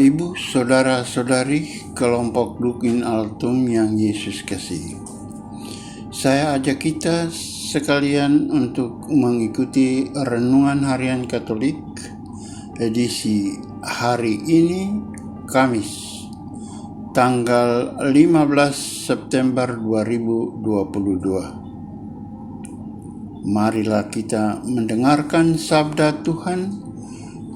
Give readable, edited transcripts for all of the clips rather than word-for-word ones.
Bapak, Ibu, Saudara-saudari kelompok Dukin Altum yang Yesus kasihi. Saya ajak kita sekalian untuk mengikuti Renungan Harian Katolik edisi hari ini, Kamis, tanggal 15 September 2022. Marilah kita mendengarkan sabda Tuhan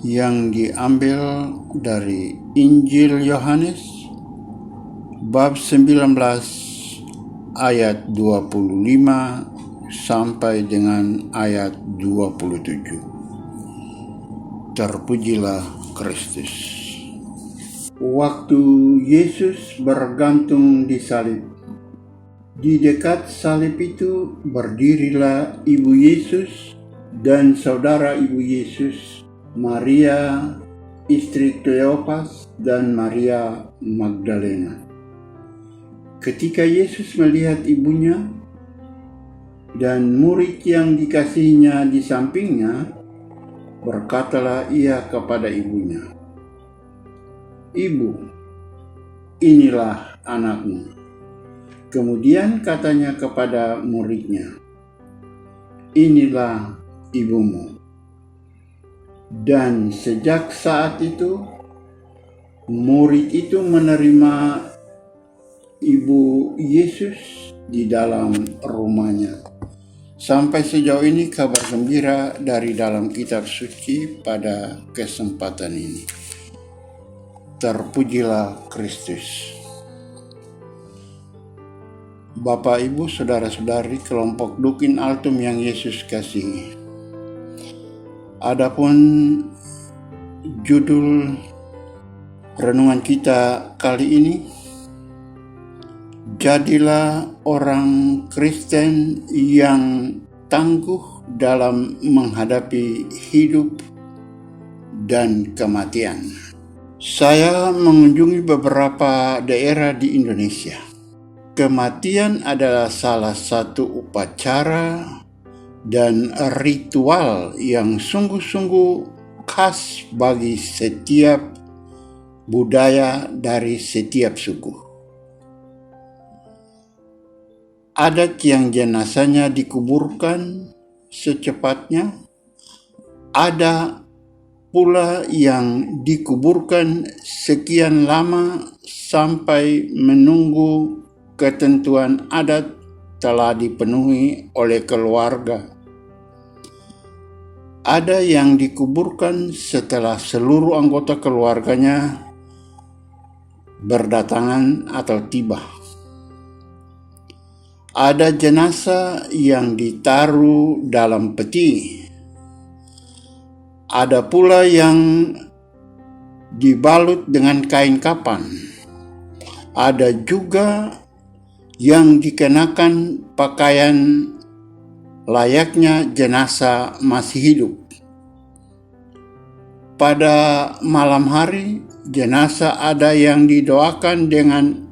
yang diambil dari Injil Yohanes bab 19 ayat 25 sampai dengan ayat 27. Terpujilah Kristus. Waktu Yesus bergantung di salib, di dekat salib itu berdirilah ibu Yesus dan saudara ibu Yesus, Maria, istri Kleopas, dan Maria Magdalena. Ketika Yesus melihat ibunya dan murid yang dikasihinya di sampingnya, berkatalah ia kepada ibunya, "Ibu, inilah anakmu." Kemudian katanya kepada muridnya, "Inilah ibumu." Dan sejak saat itu, murid itu menerima ibu Yesus di dalam rumahnya. Sampai sejauh ini kabar gembira dari dalam kitab suci pada kesempatan ini. Terpujilah Kristus. Bapak, Ibu, Saudara-saudari kelompok Dukin Altum yang Yesus kasihi. Adapun judul renungan kita kali ini, jadilah orang Kristen yang tangguh dalam menghadapi hidup dan kematian. Saya mengunjungi beberapa daerah di Indonesia. Kematian adalah salah satu upacara dan ritual yang sungguh-sungguh khas bagi setiap budaya dari setiap suku. Adat yang jenazahnya dikuburkan secepatnya, ada pula yang dikuburkan sekian lama sampai menunggu ketentuan adat telah dipenuhi oleh keluarga. Ada yang dikuburkan setelah seluruh anggota keluarganya berdatangan atau tiba. Ada jenazah yang ditaruh dalam peti. Ada pula yang dibalut dengan kain kapan. Ada juga yang dikenakan pakaian layaknya jenazah masih hidup. Pada malam hari, jenazah ada yang didoakan dengan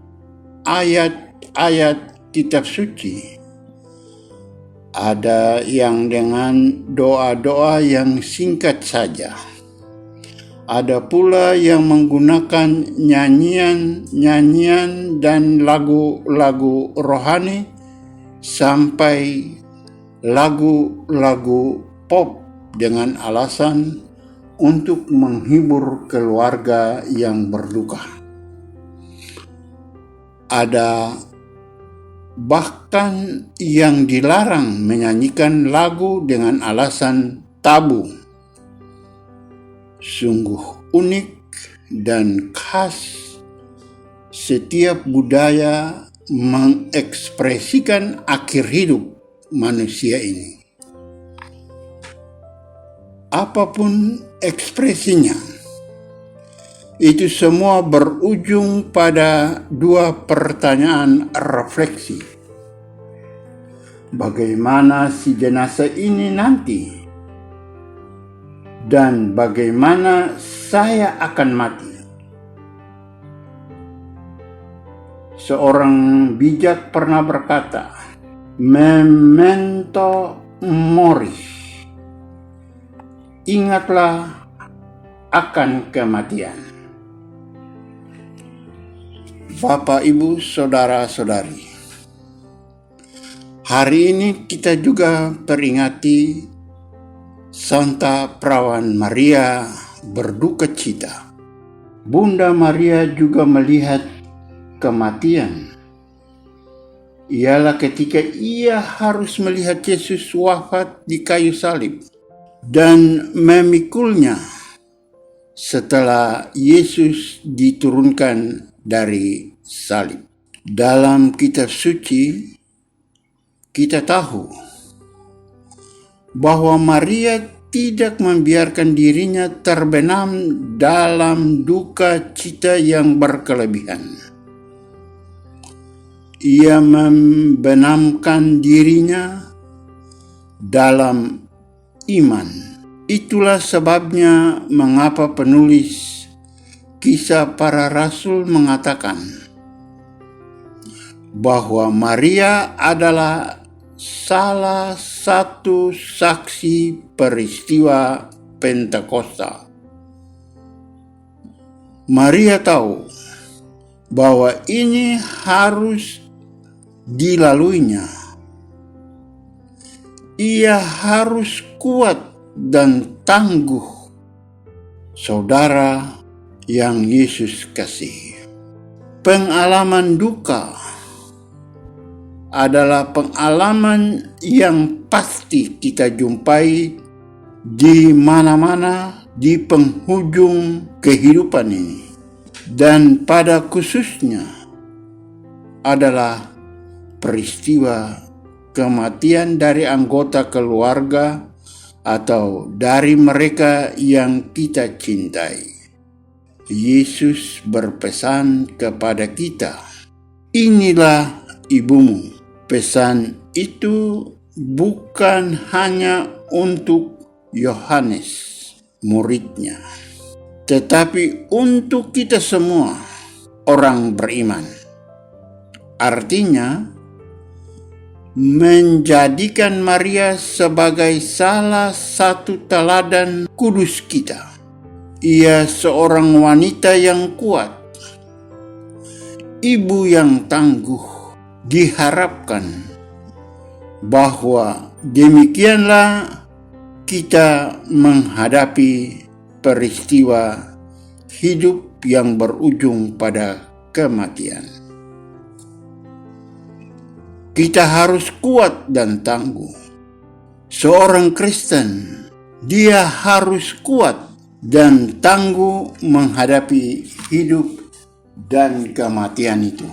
ayat-ayat kitab suci. Ada yang dengan doa-doa yang singkat saja. Ada pula yang menggunakan nyanyian-nyanyian dan lagu-lagu rohani sampai lagu-lagu pop dengan alasan untuk menghibur keluarga yang berduka. Ada bahkan yang dilarang menyanyikan lagu dengan alasan tabu. Sungguh unik dan khas setiap budaya mengekspresikan akhir hidup manusia ini. Apapun ekspresinya, itu semua berujung pada dua pertanyaan refleksi. Bagaimana si jenazah ini nanti? Dan bagaimana saya akan mati? Seorang bijak pernah berkata, "Memento mori." Ingatlah akan kematian. Bapak, Ibu, Saudara-saudari, hari ini kita juga peringati Santa Perawan Maria berduka cita. Bunda Maria juga melihat kematian. Ialah ketika ia harus melihat Yesus wafat di kayu salib dan memikulnya setelah Yesus diturunkan dari salib. Dalam kitab suci kita tahu bahwa Maria tidak membiarkan dirinya terbenam dalam duka cita yang berkelebihan. Ia membenamkan dirinya dalam iman. Itulah sebabnya mengapa penulis Kisah Para Rasul mengatakan bahwa Maria adalah salah satu saksi peristiwa Pentakosta. Maria tahu bahwa ini harus dilaluinya. Ia harus kuat dan tangguh, saudara yang Yesus kasihi. Pengalaman duka adalah pengalaman yang pasti kita jumpai di mana-mana di penghujung kehidupan ini. Dan pada khususnya adalah peristiwa kematian dari anggota keluarga atau dari mereka yang kita cintai. Yesus berpesan kepada kita, "Inilah ibumu." Pesan itu bukan hanya untuk Yohanes, muridnya, tetapi untuk kita semua orang beriman. Artinya, menjadikan Maria sebagai salah satu teladan kudus kita. Ia seorang wanita yang kuat, ibu yang tangguh. Diharapkan bahwa demikianlah kita menghadapi peristiwa hidup yang berujung pada kematian. Kita harus kuat dan tangguh. Seorang Kristen, dia harus kuat dan tangguh menghadapi hidup dan kematian itu.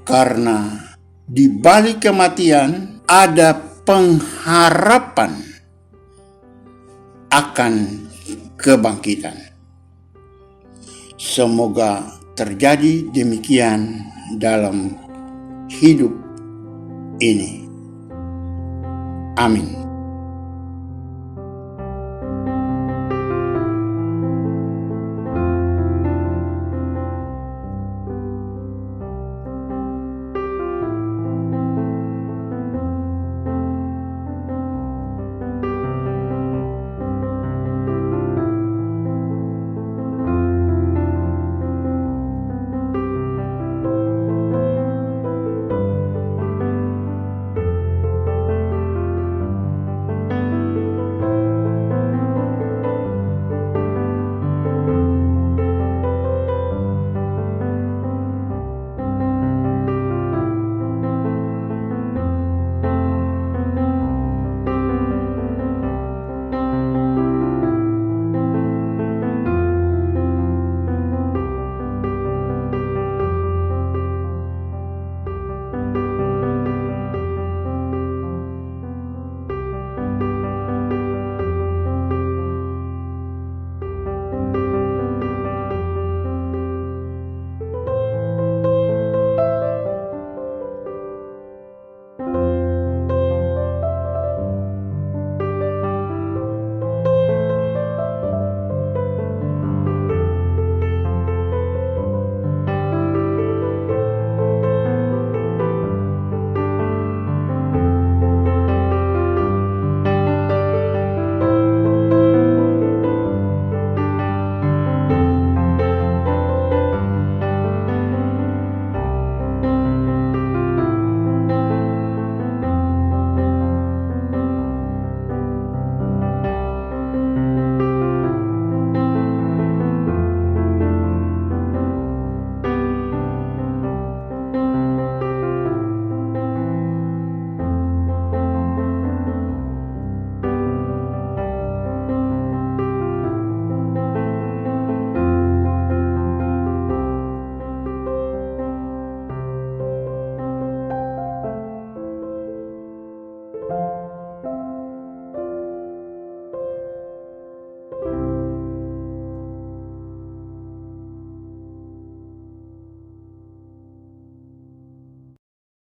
Karena di balik kematian ada pengharapan akan kebangkitan. Semoga terjadi demikian dalam hidup ini. Amin.